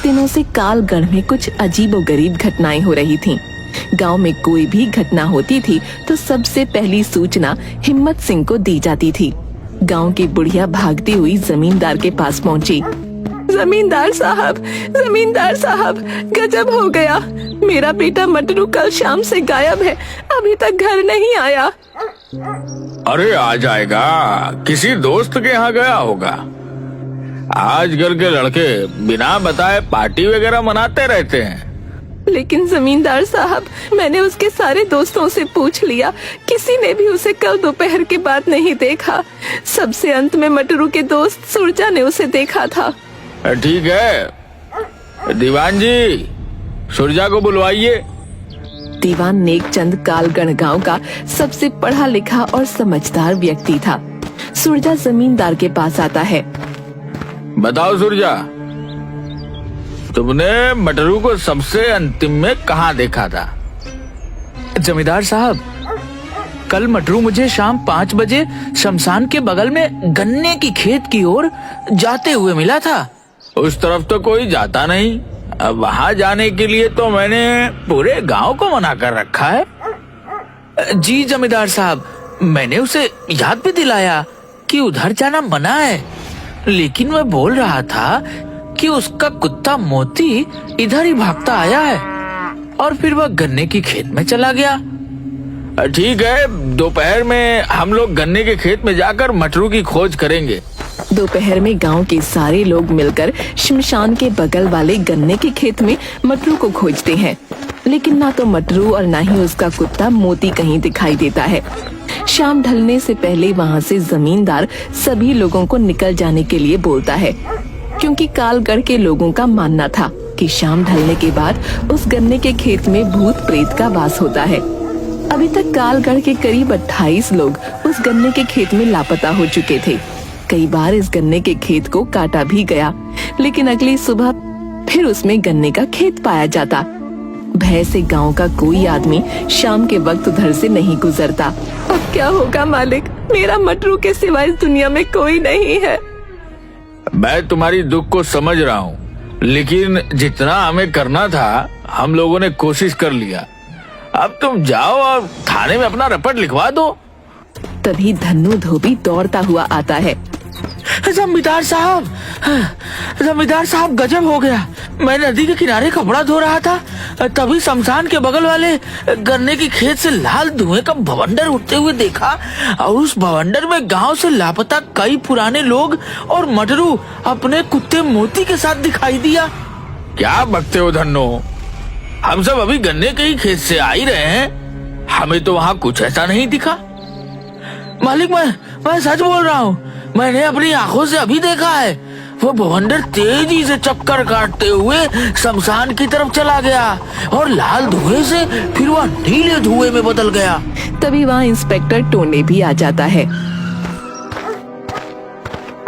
दिनों से कालगढ़ में कुछ अजीबोगरीब घटनाएं हो रही थीं। गांव में कोई भी घटना होती थी तो सबसे पहली सूचना हिम्मत सिंह को दी जाती थी। गांव की बुढ़िया भागती हुई जमींदार के पास पहुंची। जमींदार साहब, गजब हो गया। मेरा बेटा मटरू कल शाम से गायब है, अभी तक घर नहीं आया। अरे आ जाएगा, किसी दोस्त के यहाँ गया होगा। आजकल के लड़के बिना बताए पार्टी वगैरह मनाते रहते हैं। लेकिन जमींदार साहब, मैंने उसके सारे दोस्तों से पूछ लिया, किसी ने भी उसे कल दोपहर के बाद नहीं देखा। सबसे अंत में मटरू के दोस्त सुरजा ने उसे देखा था। ठीक है, दीवान जी सुरजा को बुलवाइए। दीवान नेकचंद कालगढ़ गांव का सबसे पढ़ा लिखा और समझदार व्यक्ति था। सुरजा जमींदार के पास आता है। बताओ सुरजा, तुमने मटरू को सबसे अंतिम में कहाँ देखा था? जमींदार साहब, कल मटरू मुझे शाम 5 बजे शमशान के बगल में गन्ने की खेत की ओर जाते हुए मिला था। उस तरफ तो कोई जाता नहीं। अब वहाँ जाने के लिए तो मैंने पूरे गांव को मना कर रखा है। जी जमींदार साहब, मैंने उसे याद भी दिलाया कि उधर जाना मना है, लेकिन वह बोल रहा था कि उसका कुत्ता मोती इधर ही भागता आया है और फिर वह गन्ने की खेत में चला गया। ठीक है, दोपहर में हम लोग गन्ने के खेत में जाकर मटरू की खोज करेंगे। दोपहर में गांव के सारे लोग मिलकर शमशान के बगल वाले गन्ने के खेत में मटरू को खोजते हैं, लेकिन ना तो मटरू और ना ही उसका कुत्ता मोती कहीं दिखाई देता है। शाम ढलने से पहले वहां से जमींदार सभी लोगों को निकल जाने के लिए बोलता है, क्योंकि कालगढ़ के लोगों का मानना था कि शाम ढलने के बाद उस गन्ने के खेत में भूत प्रेत का वास होता है। अभी तक कालगढ़ के करीब 28 लोग उस गन्ने के खेत में लापता हो चुके थे। कई बार इस गन्ने के खेत को काटा भी गया, लेकिन अगली सुबह फिर उसमें गन्ने का खेत पाया जाता। भय से गांव का कोई आदमी शाम के वक्त उधर से नहीं गुजरता। अब क्या होगा मालिक, मेरा मटरू के सिवाय इस दुनिया में कोई नहीं है। मैं तुम्हारी दुख को समझ रहा हूँ, लेकिन जितना हमें करना था हम लोगों ने कोशिश कर लिया। अब तुम जाओ और थाने में अपना रपट लिखवा दो। तभी धन्नू धोबी दौड़ता हुआ आता है। जमींदार साहब, गजब हो गया। मैं नदी के किनारे कपड़ा धो रहा था, तभी शमशान के बगल वाले गन्ने की खेत से लाल धुएं का भवंडर उठते हुए देखा और उस भवंडर में गांव से लापता कई पुराने लोग और मटरू अपने कुत्ते मोती के साथ दिखाई दिया। क्या बकते हो धन्नो, हम सब अभी गन्ने के ही खेत से आ ही रहे हैं, हमें तो वहाँ कुछ ऐसा नहीं दिखा। मालिक, मैं सच बोल रहा हूँ, मैंने अपनी आंखों से अभी देखा है। वो भवंडर तेजी से चक्कर काटते हुए शमशान की तरफ चला गया और लाल धुएं से फिर वह नीले धुएं में बदल गया। तभी वहाँ इंस्पेक्टर टोने भी आ जाता है।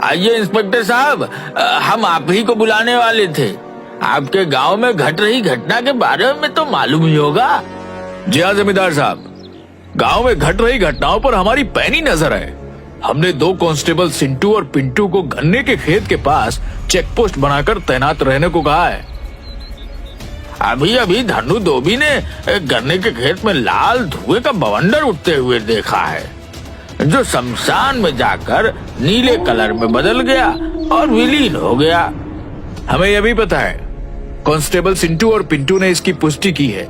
आइए इंस्पेक्टर साहब, हम आप ही को बुलाने वाले थे। आपके गांव में घट रही घटना के बारे में तो मालूम ही होगा। जी हाँ जमींदार साहब, गांव में घट रही घटनाओं पर हमारी पैनी नजर है। हमने 2 कांस्टेबल सिंटू और पिंटू को गन्ने के खेत के पास चेक पोस्ट बनाकर तैनात रहने को कहा है। अभी धन्नू धोबी ने गन्ने के खेत में लाल धुएं का बवंडर उठते हुए देखा है, जो शमशान में जाकर नीले कलर में बदल गया और विलीन हो गया। हमें यह भी पता है, कांस्टेबल सिंटू और पिंटू ने इसकी पुष्टि की है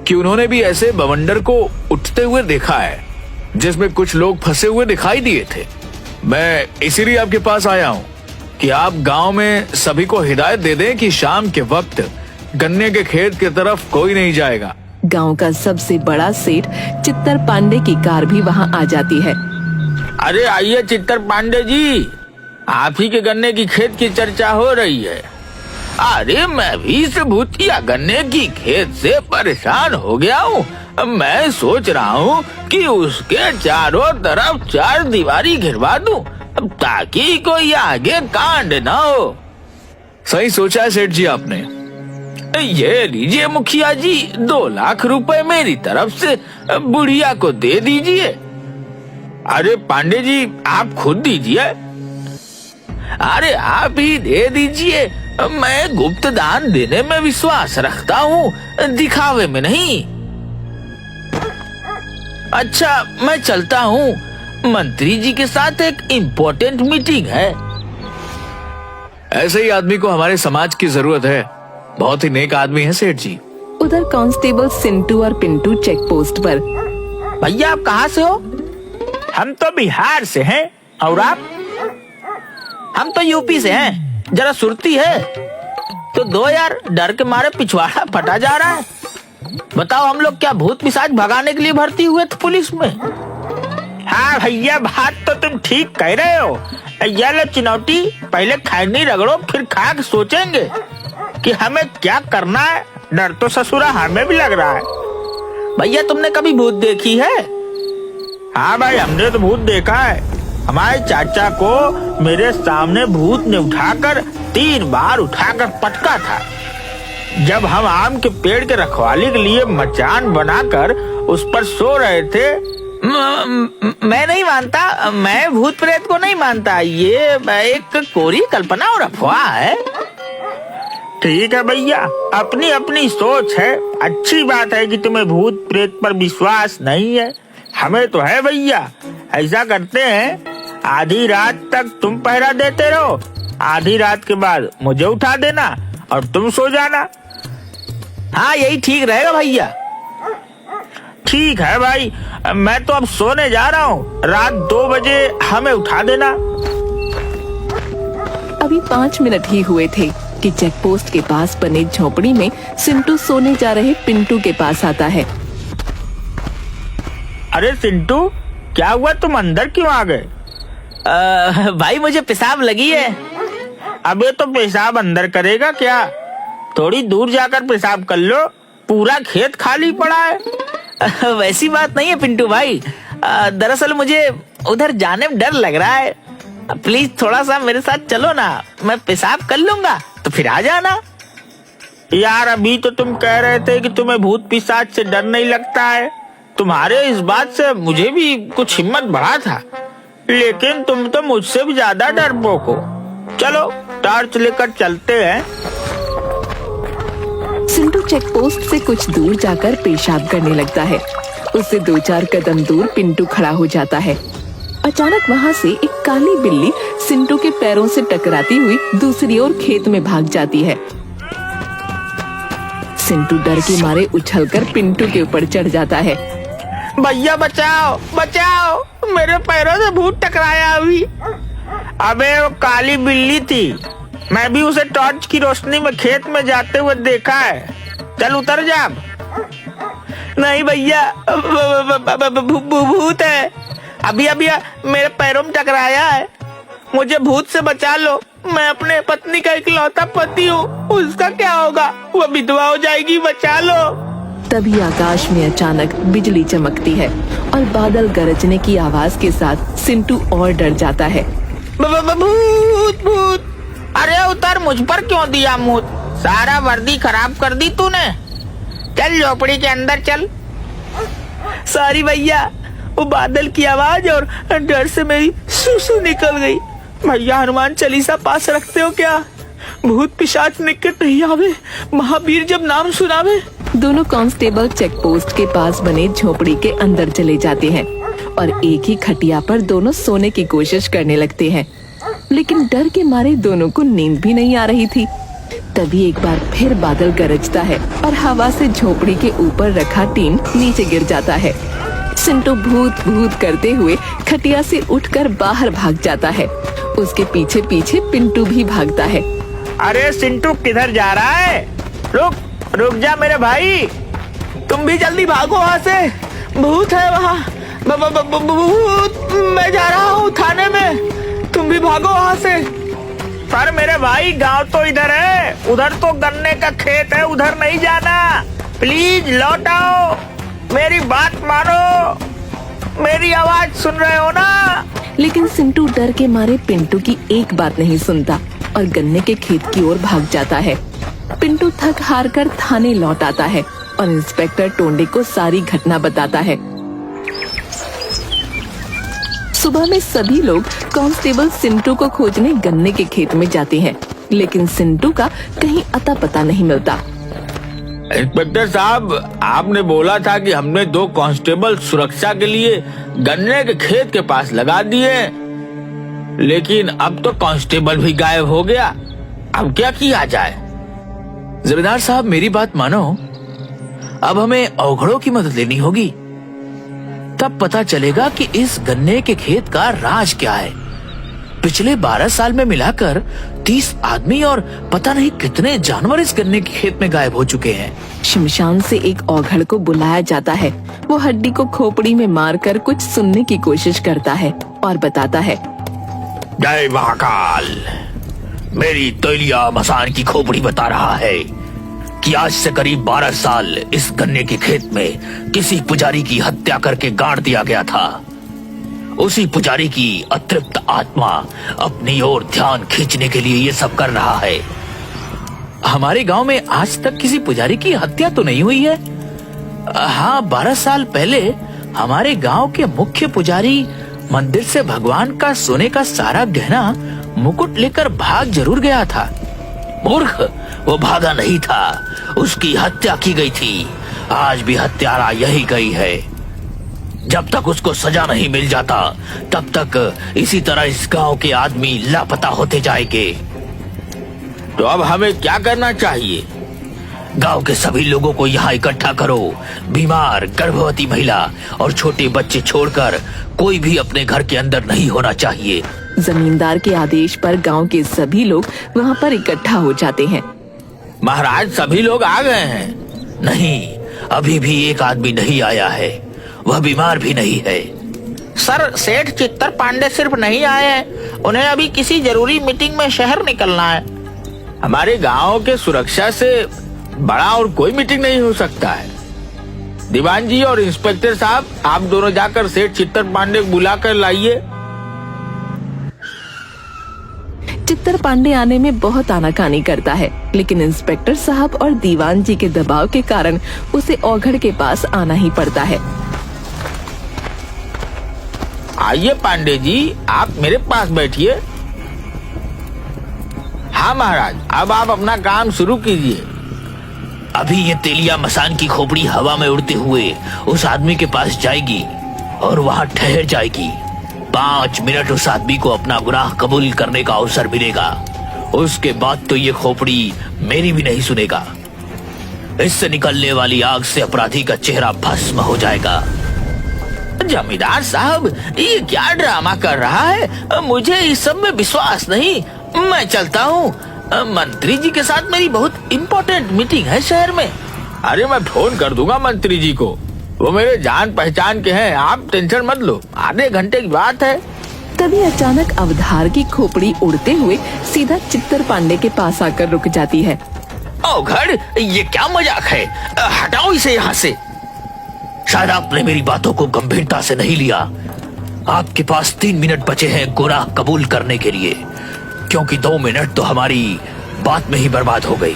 कि उन्होंने भी ऐसे बवंडर को उठते हुए देखा है, जिसमें कुछ लोग फंसे हुए दिखाई दिए थे। मैं इसीलिए आपके पास आया हूँ कि आप गांव में सभी को हिदायत दे दें कि शाम के वक्त गन्ने के खेत की तरफ कोई नहीं जाएगा। गांव का सबसे बड़ा सेठ चित्तर पांडे की कार भी वहां आ जाती है। अरे आइए चित्तर पांडे जी, आप ही के गन्ने की खेत की चर्चा हो रही है। अरे मैं भी इस भूतिया गन्ने की खेत से परेशान हो गया हूँ। मैं सोच रहा हूँ कि उसके चारों तरफ 4 दीवारी घिरवा दूं, ताकि कोई आगे कांड न हो। सही सोचा है सेठ जी आपने। ये लीजिए मुखिया जी, 2 लाख रुपए मेरी तरफ से बुढ़िया को दे दीजिए। अरे पांडे जी, आप खुद दीजिए। अरे आप ही दे दीजिए, मैं गुप्त दान देने में विश्वास रखता हूँ, दिखावे में नहीं। अच्छा, मैं चलता हूँ, मंत्री जी के साथ एक इम्पोर्टेंट मीटिंग है। ऐसे ही आदमी को हमारे समाज की जरूरत है। बहुत ही नेक आदमी है सेठ जी। उधर कांस्टेबल सिंटू और पिंटू चेक पोस्ट पर। भैया, आप कहाँ से हो? हम तो बिहार से हैं। और आप? हम तो यूपी से हैं। जरा सुरती है तो दो यार, डर के मारे पिछवाड़ा फटा जा रहा है। बताओ, हम लोग क्या भूत पिशाच भगाने के लिए भर्ती हुए थे पुलिस में? हाँ भैया, बात तो तुम ठीक कह रहे हो। ये लो चिनौटी, पहले खैनी रगड़ो, फिर खा के सोचेंगे कि हमें क्या करना है। डर तो ससुरा हमें भी लग रहा है। भैया, तुमने कभी भूत देखी है? हाँ भाई, हमने तो भूत देखा है। हमारे चाचा को मेरे सामने भूत ने उठाकर 3 बार उठाकर पटका था। जब हम आम के पेड़ के रखवाली के लिए मचान बनाकर उस पर सो रहे थे। मैं नहीं मानता, मैं भूत प्रेत को नहीं मानता। ये एक कोरी कल्पना और अफवाह है। ठीक है भैया, अपनी अपनी सोच है। अच्छी बात है कि तुम्हें भूत प्रेत पर विश्वास नहीं है। हमें तो है भैया। ऐसा करते हैं, आधी रात तक तुम पहरा देते रहो, आधी रात के बाद मुझे उठा देना और तुम सो जाना। हाँ, यही ठीक रहेगा भैया। ठीक है भाई, मैं तो अब सोने जा रहा हूँ। रात 2 बजे हमें उठा देना। अभी 5 मिनट ही हुए थे कि चेक पोस्ट के पास बने झोपड़ी में सिंटू सोने जा रहे पिंटू के पास आता है। अरे सिंटू, क्या हुआ? तुम अंदर क्यों आ गए? भाई, मुझे पेशाब लगी है। अबे तो पेशाब अंदर करेगा क्या? थोड़ी दूर जाकर पेशाब कर लो, पूरा खेत खाली पड़ा है। वैसी बात नहीं है पिंटू भाई। दरअसल मुझे उधर जाने में डर लग रहा है। प्लीज थोड़ा सा मेरे साथ चलो ना, मैं पेशाब कर लूंगा तो फिर आ जाना। यार, अभी तो तुम कह रहे थे कि तुम्हें भूत पिशाच से डर नहीं लगता है। तुम्हारे इस बात से मुझे भी कुछ हिम्मत बढ़ा था, लेकिन तुम तो मुझसे भी ज्यादा डरपोक हो। चलो, टॉर्च लेकर चलते हैं। सिंटू चेक पोस्ट से कुछ दूर जाकर पेशाब करने लगता है। उससे 2-4 कदम दूर पिंटू खड़ा हो जाता है। अचानक वहाँ से एक काली बिल्ली सिंटू के पैरों से टकराती हुई दूसरी ओर खेत में भाग जाती है। सिंटू डर के मारे उछलकर पिंटू के ऊपर चढ़ जाता है। भैया बचाओ बचाओ, मेरे पैरों से भूत टकराया अभी। अबे वो काली बिल्ली थी, मैं भी उसे टॉर्च की रोशनी में खेत में जाते हुए देखा है। चल उतर जा। नहीं भैया, भूत है। अभी अभी मेरे पैरों में टकराया है। मुझे भूत से बचा लो। मैं अपने पत्नी का इकलौता पति हूँ, उसका क्या होगा? वो विधवा हो जाएगी, बचा लो। तभी आकाश में अचानक बिजली चमकती है और बादल गरजने की आवाज के साथ सिंटू और डर जाता है। भूत भूत! अरे उतर, मुझ पर क्यों दिया मुँह? सारा वर्दी खराब कर दी तूने। चल झोपड़ी के अंदर चल। सॉरी भैया, वो बादल की आवाज और डर से मेरी सुसु निकल गई। भैया, हनुमान चालीसा पास रखते हो क्या? भूत पिशाच निकट नहीं आवे, महावीर जब नाम सुनावे। दोनों कांस्टेबल चेक पोस्ट के पास बने झोपड़ी के अंदर चले जाते हैं और एक ही खटिया पर दोनों सोने की कोशिश करने लगते हैं, लेकिन डर के मारे दोनों को नींद भी नहीं आ रही थी। तभी एक बार फिर बादल गरजता है और हवा से झोपड़ी के ऊपर रखा टीन नीचे गिर जाता है। सिंटू भूत भूत करते हुए खटिया से उठकर बाहर भाग जाता है। उसके पीछे पीछे पिंटू भी भागता है। अरे सिंटू, किधर जा रहा है? रुक रुक जा मेरे भाई। तुम भी जल्दी भागो वहाँ से, भूत है वहाँ। भूत! मैं जा रहा हूँ थाने में, तुम भी भागो वहाँ से। पर मेरे भाई, गांव तो इधर है, उधर तो गन्ने का खेत है, उधर नहीं जाना। प्लीज लौट आओ, मेरी बात मानो, मेरी आवाज सुन रहे हो ना? लेकिन सिंटू डर के मारे पिंटू की एक बात नहीं सुनता और गन्ने के खेत की ओर भाग जाता है। पिंटू थक हार कर थाने लौट आता है और इंस्पेक्टर टोंडे को सारी घटना बताता है। सुबह में सभी लोग कांस्टेबल सिंटू को खोजने गन्ने के खेत में जाते हैं, लेकिन सिंटू का कहीं अता पता नहीं मिलता। इंस्पेक्टर साहब, आपने बोला था कि हमने 2 कांस्टेबल सुरक्षा के लिए गन्ने के खेत के पास लगा दिए, लेकिन अब तो कांस्टेबल भी गायब हो गया। अब क्या किया जाए? जमींदार साहब, मेरी बात मानो, अब हमें अवघड़ों की मदद लेनी होगी। तब पता चलेगा कि इस गन्ने के खेत का राज क्या है। पिछले 12 साल में मिलाकर 30 आदमी और पता नहीं कितने जानवर इस गन्ने के खेत में गायब हो चुके हैं। शमशान से एक औघड़ को बुलाया जाता है। वो हड्डी को खोपड़ी में मारकर कुछ सुनने की कोशिश करता है और बताता है, जय महाकाल, मेरी तैलिया मसान की खोपड़ी बता रहा है कि आज से करीब 12 साल इस गन्ने के खेत में किसी पुजारी की हत्या करके गाड़ दिया गया था। उसी पुजारी की अतृप्त आत्मा अपनी ओर ध्यान खींचने के लिए ये सब कर रहा है। हमारे गांव में आज तक किसी पुजारी की हत्या तो नहीं हुई है। हाँ, 12 साल पहले हमारे गांव के मुख्य पुजारी मंदिर से भगवान का सोने का सारा गहना मुकुट लेकर भाग जरूर गया था। मूर्ख, वो भागा नहीं था, उसकी हत्या की गई थी। आज भी हत्यारा यही गई है। जब तक उसको सजा नहीं मिल जाता तब तक इसी तरह इस गांव के आदमी लापता होते जाएंगे। तो अब हमें क्या करना चाहिए? गांव के सभी लोगों को यहाँ इकट्ठा करो। बीमार, गर्भवती महिला और छोटे बच्चे छोड़कर कोई भी अपने घर के अंदर नहीं होना चाहिए। जमींदार के आदेश पर गांव के सभी लोग वहाँ पर इकट्ठा हो जाते हैं। महाराज, सभी लोग आ गए हैं? नहीं, अभी भी एक आदमी नहीं आया है। वह बीमार भी नहीं है। सर, सेठ चित्तर पांडे सिर्फ नहीं आए हैं, उन्हें अभी किसी जरूरी मीटिंग में शहर निकलना है। हमारे गांव के सुरक्षा से बड़ा और कोई मीटिंग नहीं हो सकता है। दीवान जी और इंस्पेक्टर साहब, आप दोनों जाकर सेठ चित्तर पांडे को बुला कर लाइए। चित्तर पांडे आने में बहुत आनाकानी करता है, लेकिन इंस्पेक्टर साहब और दीवान जी के दबाव के कारण उसे औघड़ के पास आना ही पड़ता है। आइए पांडे जी, आप मेरे पास बैठिए। हाँ महाराज, अब आप अपना काम शुरू कीजिए। अभी ये तेलिया मसान की खोपड़ी हवा में उड़ते हुए उस आदमी के पास जाएगी और वहाँ ठहर जाएगी। 5 मिनट उस आदमी को अपना गुनाह कबूल करने का अवसर मिलेगा। उसके बाद तो ये खोपड़ी मेरी भी नहीं सुनेगा। इससे निकलने वाली आग से अपराधी का चेहरा भस्म हो जाएगा। जमींदार साहब, ये क्या ड्रामा कर रहा है? मुझे इस सब में विश्वास नहीं। मैं चलता हूँ। मंत्री जी के साथ मेरी बहुत इम्पोर्टेंट मीटिंग है शहर में। अरे, मैं फोन कर दूंगा मंत्री जी को, वो मेरे जान पहचान के हैं। आप टेंशन मत लो, आधे घंटे की बात है। तभी अचानक अवधार की खोपड़ी उड़ते हुए सीधा चित्तर पांडे के पास आकर रुक जाती है। औघड़, ये क्या मजाक है? हटाओ इसे यहाँ से। शायद आपने मेरी बातों को गंभीरता से नहीं लिया। आपके पास 3 मिनट बचे हैं गुनाह कबूल करने के लिए, क्योंकि 2 मिनट तो हमारी बात में ही बर्बाद हो गई।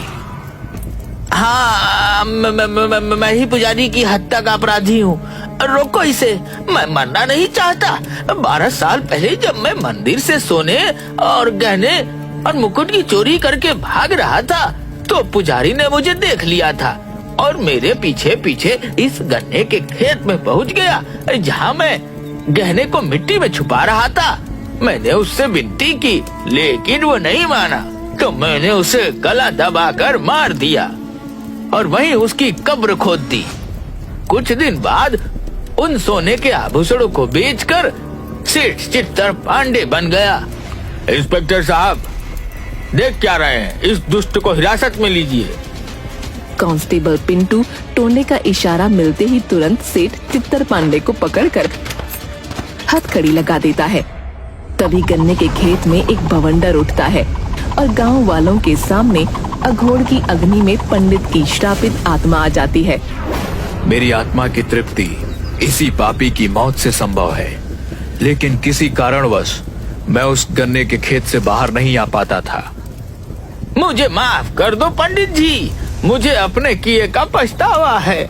हाँ, मैं ही पुजारी की हत्या का अपराधी हूँ। रोको इसे, मैं मरना नहीं चाहता। 12 साल पहले जब मैं मंदिर से सोने और गहने और मुकुट की चोरी करके भाग रहा था तो पुजारी ने मुझे देख लिया था और मेरे पीछे पीछे इस गन्ने के खेत में पहुंच गया, जहाँ मैं गहने को मिट्टी में छुपा रहा था। मैंने उससे विनती की, लेकिन वो नहीं माना, तो मैंने उसे गला दबाकर मार दिया और वहीं उसकी कब्र खोद दी। कुछ दिन बाद उन सोने के आभूषणों को बेचकर सेठ चित्तर पांडे बन गया। इंस्पेक्टर साहब, देख क्या रहे हैं? इस दुष्ट को हिरासत में लीजिए। कांस्टेबल पिंटू टोने का इशारा मिलते ही तुरंत सेठ चित्तर पांडे को पकड़कर हथकड़ी लगा देता है। तभी गन्ने के खेत में एक बवंडर उठता है और गांव वालों के सामने अघोर की अग्नि में पंडित की श्रापित आत्मा आ जाती है। मेरी आत्मा की तृप्ति इसी पापी की मौत से संभव है, लेकिन किसी कारणवश मैं उस गन्ने के खेत से बाहर नहीं आ पाता था। मुझे माफ कर दो पंडित जी, मुझे अपने किए का पछतावा है।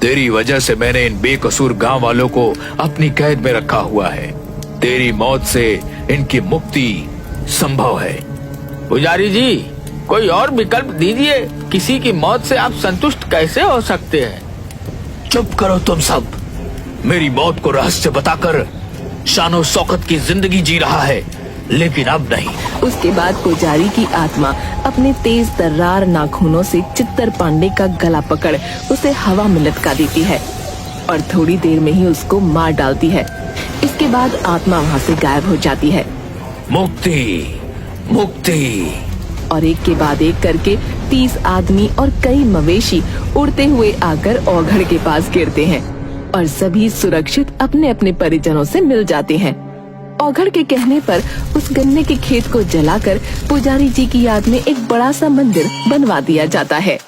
तेरी वजह से मैंने इन बेकसूर गांव वालों को अपनी कैद में रखा हुआ है। तेरी मौत से इनकी मुक्ति संभव है। पुजारी जी, कोई और विकल्प दीजिए। किसी की मौत से आप संतुष्ट कैसे हो सकते हैं? चुप करो तुम सब। मेरी मौत को रहस्य बताकर शानो शौकत की जिंदगी जी रहा है, लेकिन अब नहीं। उसके बाद पुजारी की आत्मा अपने तेज तर्रार नाखूनों से चित्तर पांडे का गला पकड़ उसे हवा में लटका देती है और थोड़ी देर में ही उसको मार डालती है। इसके बाद आत्मा वहाँ से गायब हो जाती है मुक्ति, मुक्ति। और एक के बाद एक करके 30 आदमी और कई मवेशी उड़ते हुए आकर औघड़ के पास गिरते हैं और सभी सुरक्षित अपने अपने परिजनों से मिल जाते हैं। औघड़ के कहने पर उस गन्ने के खेत को जलाकर पुजारी जी की याद में एक बड़ा सा मंदिर बनवा दिया जाता है।